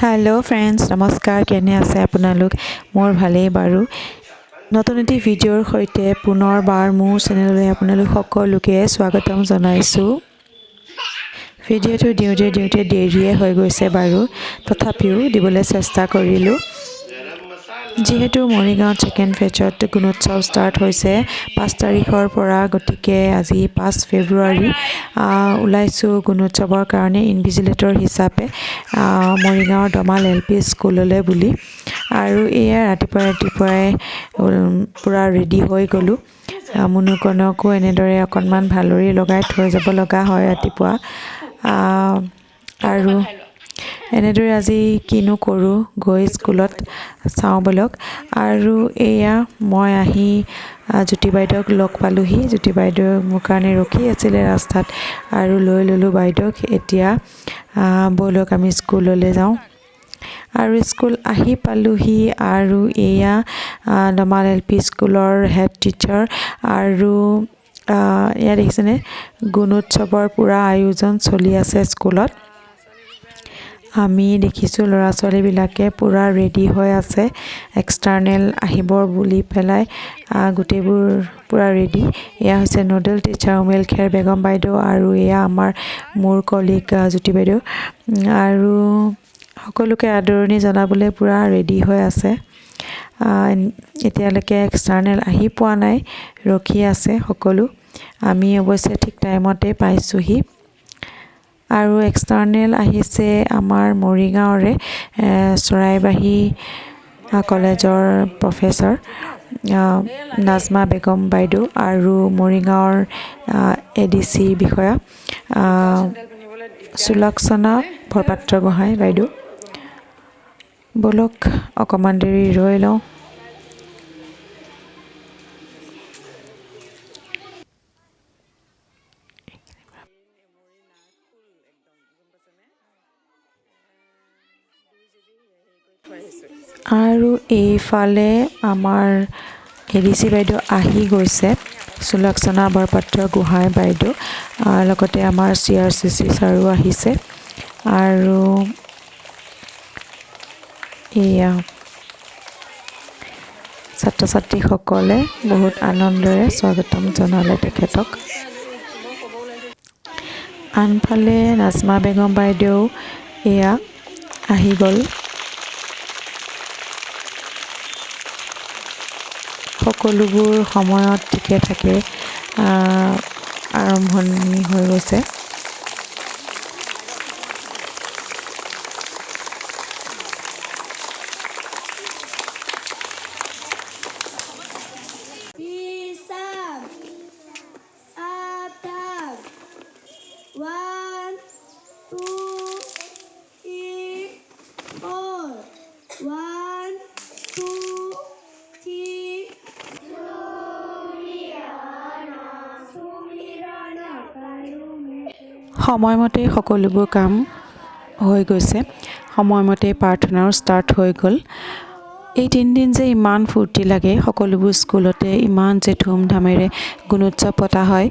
Hello' friends নমস্কাৰ কেনে আছে আপোনালোক মোৰ ভালেই বাৰু নতুন এটি ভিডিঅ'ৰ সৈতে পুনৰবাৰ মোৰ চেনেললৈ আপোনালোক সকলোকে স্বাগতম জনাইছোঁ ভিডিঅ'টো দিওঁতে দেৰিয়ে হৈ গৈছে বাৰু তথাপিও দিবলৈ চেষ্টা কৰিলোঁ যিহেতু মৰিগাঁৱত ছেকেণ্ড ফেজত গুণোৎসৱ ষ্টাৰ্ট হৈছে 5 তাৰিখৰ পৰা গতিকে আজি 5 ফেব্ৰুৱাৰী ওলাইছোঁ গুণোৎসৱৰ কাৰণে ইনভিজিলেটৰ হিচাপে মৰিগাঁৱৰ দমাল LP স্কুললৈ বুলি আৰু এয়া ৰাতিপুৱাই পুৰা ৰেডি হৈ গ'লোঁ মুনুকণকো এনেদৰে অকণমান ভালৰি লগাই থৈ যাব লগা হয় ৰাতিপুৱা আৰু এনেদৰে আজি কিনো কৰোঁ গৈ স্কুলত চাওঁ বলক আৰু এয়া মই আহি জ্যোতি বাইদেউক লগ পালোঁহি জ্যোতি বাইদেউ মোৰ কাৰণে ৰখি আছিলে ৰাস্তাত আৰু লৈ ল'লোঁ বাইদেউক এতিয়া বলক আমি স্কুললৈ যাওঁ আৰু স্কুল আহি পালোঁহি আৰু এয়া দমাল LP স্কুলৰ হেড টিচাৰ আৰু ইয়াত দেখিছেনে গুণোৎসৱৰ পূৰা আয়োজন চলি আছে স্কুলত আমি দেখিছোঁ ল'ৰা ছোৱালীবিলাকে পূৰা ৰেডি হৈ আছে এক্সটাৰ্নেল আহিব বুলি পেলাই গোটেইবোৰ পূৰা ৰেডি এয়া হৈছে নডেল টিচাৰ উমেল খেৰ বেগম বাইদেউ আৰু এয়া মোৰ কলিগ জ্যোতি বাইদেউ আৰু সকলোকে আদৰণি জনাবলৈ পূৰা ৰেডি হৈ আছে এতিয়ালৈকে এক্সটাৰ্নেল আহি পোৱা নাই ৰখি আছে সকলো আমি অৱশ্যে ঠিক টাইমতে পাইছোঁহি আৰু এক্সটাৰ্নেল আহিছে আমাৰ মৰিগাঁৱৰে চৰাইবাহী কলেজৰ প্ৰফেচৰ নাজমা বেগম বাইদেউ আৰু মৰিগাঁৱৰ ADC বিষয়া সুলক্ষণা বৰপাত্ৰ গোহাঁই বাইদেউ বলক অকণমান দেৰি ৰৈ লওঁ আৰু এইফালে আমাৰ ADC বাইদেউ আহি গৈছে সুলক্ষণা বৰপাত্ৰ গোহাঁই বাইদেউ লগতে আমাৰ CRCC ছাৰো আহিছে আৰু এয়া ছাত্ৰ ছাত্ৰীসকলে বহুত আনন্দেৰে স্বাগতম জনালে তেখেতক আনফালে নাজমা বেগম বাইদেউ এয়া আহি গ'ল সকলোবোৰ সময়ত ঠিকে থাকে আৰম্ভণি হৈ গৈছে সময়মতে সকলোবোৰ কাম হৈ গৈছে সময়মতে প্ৰাৰ্থনাও ষ্টাৰ্ট হৈ গ'ল এই 3 দিন যে ইমান ফূৰ্তি লাগে সকলোবোৰ স্কুলতে ইমান যে ধুমধামেৰে গুণোৎসৱ পতা হয়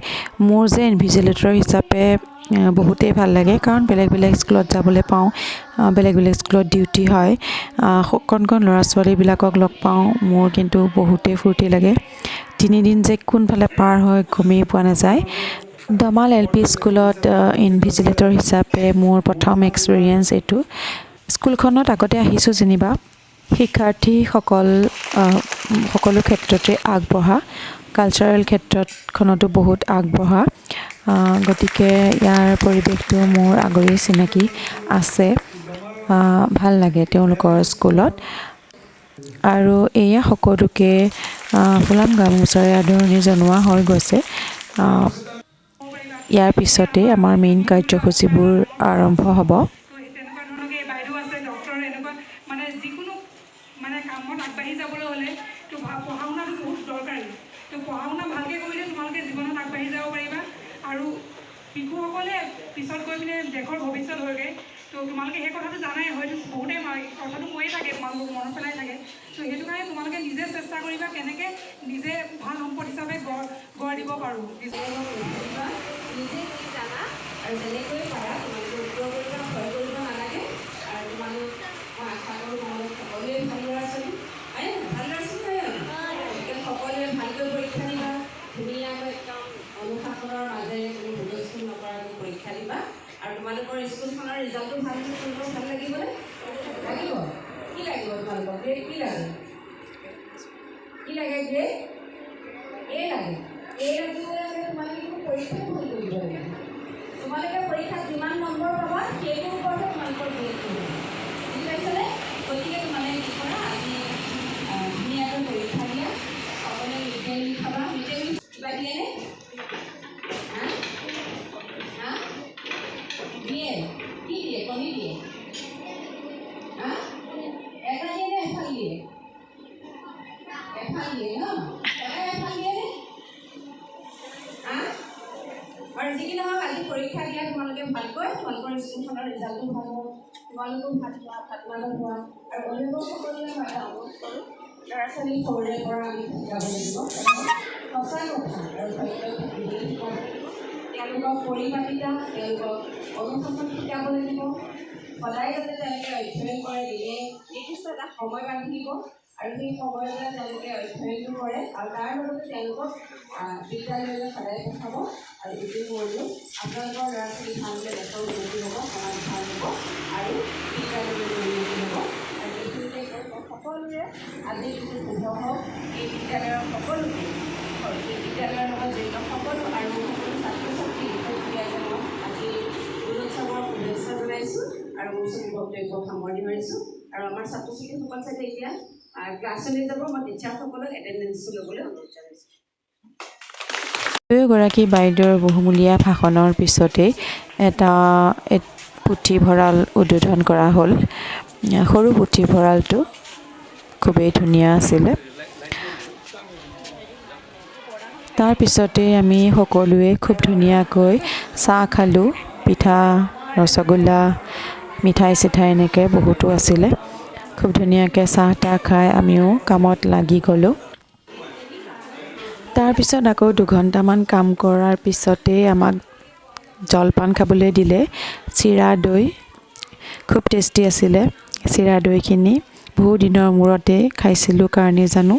মোৰ যে ইনভিজিলেটৰ হিচাপে বহুতেই ভাল লাগে কাৰণ বেলেগ স্কুলত যাবলৈ পাওঁ বেলেগ স্কুলত ডিউটি হয় কণ ল'ৰা ছোৱালীবিলাকক লগ পাওঁ মোৰ কিন্তু বহুতেই ফূৰ্তি লাগে 3 দিন যে কোনফালে পাৰ হয় গমেই পোৱা নাযায় দমাল LP স্কুলত ইনভিজিলেটৰ হিচাপে মোৰ প্ৰথম এক্সপিৰিয়েঞ্চ এইটো স্কুলখনত আগতে আহিছোঁ যেনিবা শিক্ষাৰ্থীসকল সকলো ক্ষেত্ৰতে আগবঢ়া কালচাৰেল ক্ষেত্ৰতখনতো বহুত আগবঢ়া গতিকে ইয়াৰ পৰিৱেশটো মোৰ আগৰেই চিনাকি আছে ভাল লাগে তেওঁলোকৰ স্কুলত আৰু এয়া সকলোকে ফুলাম গামোচাৰে আদৰণি জনোৱা হৈ গৈছে ইয়াৰ পিছতে আমাৰ মেইন কাৰ্যসূচীবোৰ আৰম্ভ হ'ব শিশুসকলে পিছত গৈ পিনে দেশৰ ভৱিষ্যত হয়গৈ তো তোমালোকে সেই কথাটো জানাই হয়তো বহুতে কথাটো কৈয়ে থাকে তোমালোকক মনত পেলাই থাকে তো সেইটো কাৰণে তোমালোকে নিজে চেষ্টা কৰিবা কেনেকৈ নিজে ভাল সম্পদ হিচাপে গঢ় দিব পাৰোঁ নিজে কি জানা আৰু যেনেকৈ পাৰা তোমালোকে উত্তৰ কৰিবা ভয় কৰিব নালাগে আৰু তোমালোক গ্ৰেড কি লাগে গ্ৰেড এ লাগে লাগিবলৈ হ'লে তোমালোকে পৰীক্ষা ভাল কৰিব লাগিব তোমালোকে পৰীক্ষাত যিমান নম্বৰ পাবা সেইটোৰ ওপৰতে তোমালোকৰ গ্ৰেড কৰিব বুজি পাইছানে গতিকে তোমালোকে কি কৰা আজি ধুনীয়াকৈ পৰীক্ষা দিয়া সকলোৱে মিড খাবা মিড কিবা দিয়েনে দিয়ে কি দিয়ে কণী দিয়ে এটা দিয়ে নে এফাল দিয়ে এফাল দিয়ে ন এফাল দিয়ে নে আৰু যি কি নহওক আজি পৰীক্ষা দিয়া তোমালোকে ভালকৈ তোমালোকৰ স্কুলখনৰ ৰিজাল্টটো ভাল হ'ব তোমালোকেও ভাত হোৱা আৰু অভিভাৱকসকলে মই এটা অনুৰোধ কৰোঁ ল'ৰা ছোৱালী সৰুৰে পৰা আমি শিকাব লাগিব সঁচা কথা আৰু সত্যত থাকিবলৈ শিকাব লাগিব তেওঁলোকক পৰিপাটিতা তেওঁলোকক অনুশাসন শিকাব লাগিব সদায় যাতে তেওঁলোকে অধ্যয়ন কৰে দিনে নিৰ্দিষ্ট এটা সময় বান্ধি দিব আৰু সেই সময়তে তেওঁলোকে অধ্যয়নটো কৰে আৰু তাৰ লগতে তেওঁলোকক বিদ্যালয়লৈ সদায় পঠাব আৰু এইটো কৰিলেও আপোনালোকৰ ল'ৰা ছোৱালী ভাল হ'লে দেশৰ উন্নতি হ'ব সমাজ ভাল হ'ব আৰু বিদ্যালয়লৈ উন্নতি হ'ব আৰু এইখিনিতে সকলোৰে আজি যিটো শুভ হওক এই বিদ্যালয়ৰ সকলোকে এই বিদ্যালয়ৰ লগত জড়িত সকলো আৰু সকলো ছাত্ৰ ছাত্ৰী শিক্ষাৰ্থীসকলক আজি গুণোৎসৱৰ শুভেচ্ছা জনাইছোঁ আৰু মোৰ চকু বক্তব্য সামৰণি মাৰিছোঁ আৰু আমাৰ ছাত্ৰ ছাত্ৰীসকল চাগে এতিয়া ক্লাছলৈ যাব মই টিচাৰসকলক এটেণ্ডেঞ্চটো ল'বলৈ অনুৰোধ জনাইছোঁ দুয়োগৰাকী বাইদেউৰ বহুমূলীয়া ভাষণৰ পিছতেই এটা পুথিভঁৰাল উদ্বোধন কৰা হ'ল সৰু পুথিভঁৰালটো খুবেই ধুনীয়া আছিলে তাৰপিছতে আমি সকলোৱে খুব ধুনীয়াকৈ চাহ খালোঁ পিঠা ৰসগোল্লা মিঠাই চিঠাই এনেকৈ বহুতো আছিলে খুব ধুনীয়াকৈ চাহ তাহ খাই আমিও কামত লাগি গ'লোঁ তাৰপিছত আকৌ 2 ঘণ্টামান কাম কৰাৰ পিছতেই আমাক জলপান খাবলৈ দিলে চিৰা দৈ খুব টেষ্টি আছিলে চিৰা দৈখিনি বহু দিনৰ মূৰতে খাইছিলোঁ কাৰণে জানো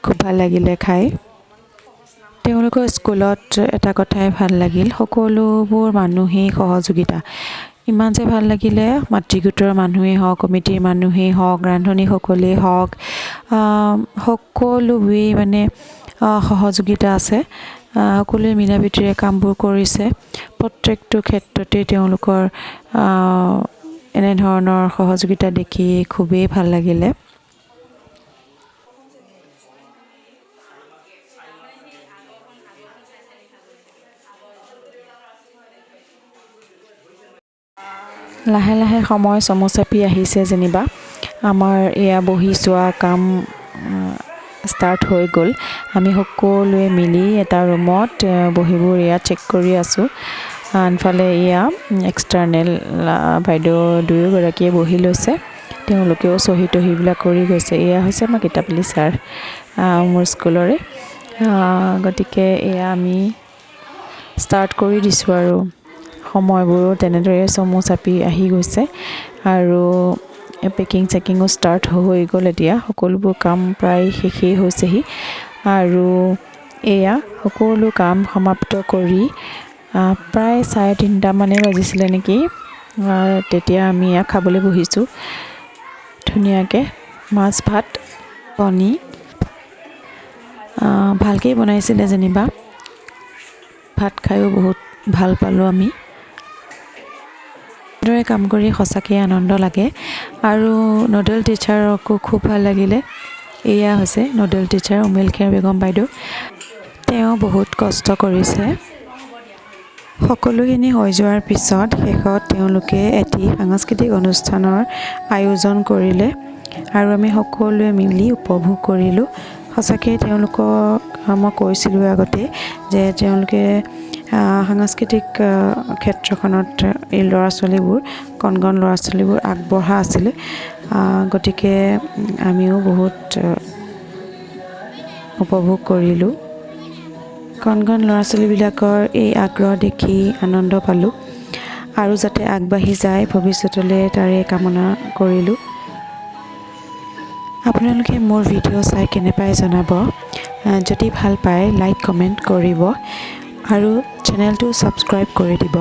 খুব ভাল লাগিলে খাই তেওঁলোকৰ স্কুলত এটা কথাই ভাল লাগিল সকলোবোৰ মানুহেই সহযোগিতা ইমান যে ভাল লাগিলে মাতৃগোটৰ মানুহেই হওক কমিটিৰ মানুহেই হওক ৰান্ধনীসকলেই হওক সকলোৱেই মানে সহযোগিতা আছে সকলোৱে মিলা প্ৰীতিৰে কামবোৰ কৰিছে প্ৰত্যেকটো ক্ষেত্ৰতে তেওঁলোকৰ এনেধৰণৰ সহযোগিতা দেখি খুবেই ভাল লাগিলে লাহে লাহে সময় চমু চাপি আহিছে যেনিবা আমাৰ এয়া বহি চোৱা কাম ষ্টাৰ্ট হৈ গ'ল আমি সকলোৱে মিলি এটা ৰুমত বহিবোৰ এয়া চেক কৰি আছোঁ আনফালে এয়া এক্সটাৰ্নেল বাইদেউ দুয়োগৰাকীয়ে বহি লৈছে তেওঁলোকেও চহী তহীবিলাক কৰি গৈছে এয়া হৈছে আমাৰ কিতাপলি ছাৰ মোৰ স্কুলৰে গতিকে এয়া আমি ষ্টাৰ্ট কৰি দিছোঁ আৰু সময়বোৰো তেনেদৰে চমু চাপি আহি গৈছে আৰু পেকিং চেকিঙো ষ্টাৰ্ট হৈ গ'ল এতিয়া সকলোবোৰ কাম প্ৰায় শেষেই হৈছেহি আৰু এয়া সকলো কাম সমাপ্ত কৰি প্ৰায় 3:30 মানে বাজিছিলে নেকি তেতিয়া আমি এয়া খাবলৈ বহিছোঁ ধুনীয়াকৈ মাছ ভাত কণী ভালকৈ বনাইছিলে যেনিবা ভাত খায়ো বহুত ভাল পালোঁ আমি এনেদৰে কাম কৰি সঁচাকৈ আনন্দ লাগে আৰু নডেল টিচাৰকো খুব ভাল লাগিলে এয়া হৈছে নডেল টিচাৰ উমেল খেৰ বেগম বাইদেউ তেওঁ বহুত কষ্ট কৰিছে সকলোখিনি হৈ যোৱাৰ পিছত শেষত তেওঁলোকে এটি সাংস্কৃতিক অনুষ্ঠানৰ আয়োজন কৰিলে আৰু আমি সকলোৱে মিলি উপভোগ কৰিলোঁ সঁচাকৈ তেওঁলোকক মই কৈছিলোঁ আগতে যে তেওঁলোকে সাংস্কৃতিক ক্ষেত্ৰখনত এই ল'ৰা ছোৱালীবোৰ কণ ল'ৰা ছোৱালীবোৰ আগবঢ়া আছিলে গতিকে আমিও বহুত উপভোগ কৰিলোঁ কণ ল'ৰা ছোৱালীবিলাকৰ এই আগ্ৰহ দেখি আনন্দ পালোঁ আৰু যাতে আগবাঢ়ি যায় ভৱিষ্যতলৈ তাৰে কামনা কৰিলোঁ আপোনালোকে মোৰ ভিডিঅ' চাই কেনে পায় জনাব যদি ভাল পায় লাইক কমেণ্ট কৰিব আৰু চেনেলটো ছাবস্ক্ৰাইব কৰি দিব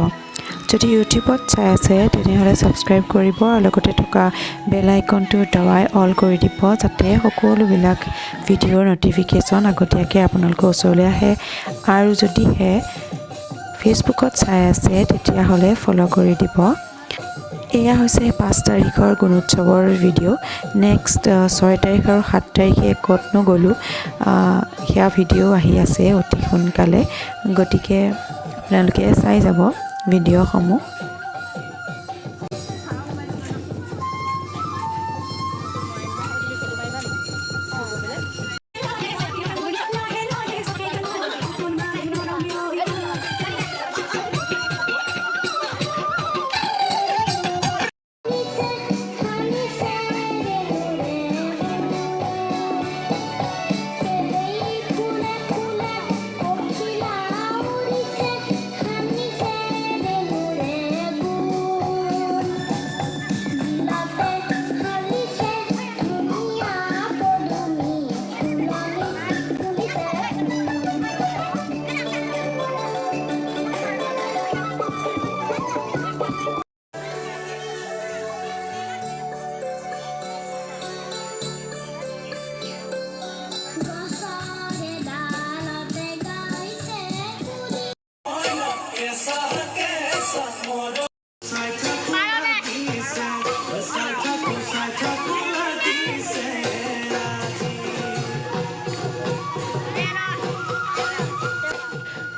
যদি ইউটিউবত চাই আছে তেনেহ'লে ছাবস্ক্ৰাইব কৰিব আৰু লগতে থকা বেল আইকনটো দবাই অল কৰি দিব যাতে সকলোবিলাক ভিডিঅ'ৰ ন'টিফিকেশ্যন আগতীয়াকৈ আপোনালোকৰ ওচৰলৈ আহে আৰু যদিহে ফেচবুকত চাই আছে তেতিয়াহ'লে ফ'ল' কৰি দিব। এয়া হৈছে 5 তাৰিখৰ গুণোৎসৱৰ ভিডিঅ'। নেক্সট 6 তাৰিখ আৰু 7 তাৰিখে ক'তনো গ'লোঁ সেয়া ভিডিঅ' আহি আছে অতি সোনকালে, গতিকে আপোনালোকে চাই যাব ভিডিঅ'সমূহ।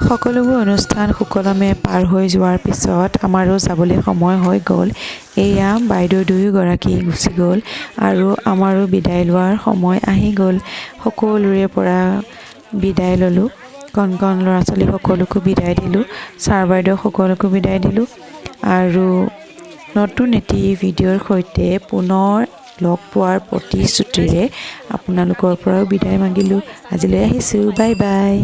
সকলোবোৰ অনুষ্ঠান সুকলমে পাৰ হৈ যোৱাৰ পিছত আমাৰো যাবলৈ সময় হৈ গ'ল। এয়া বাইদেউ দুয়োগৰাকী গুচি গ'ল আৰু আমাৰো বিদায় লোৱাৰ সময় আহি গ'ল। সকলোৰে পৰা বিদায় ল'লোঁ, কণ কণ ল'ৰা ছোৱালী সকলোকো বিদায় দিলোঁ, ছাৰ বাইদেউ সকলোকো বিদায় দিলোঁ আৰু নতুন এটি ভিডিঅ'ৰ সৈতে পুনৰ লগ পোৱাৰ প্ৰতিশ্ৰুতিৰে আপোনালোকৰ পৰাও বিদায় মাগিলোঁ। আজিলৈ আহিছোঁ, বাই বাই।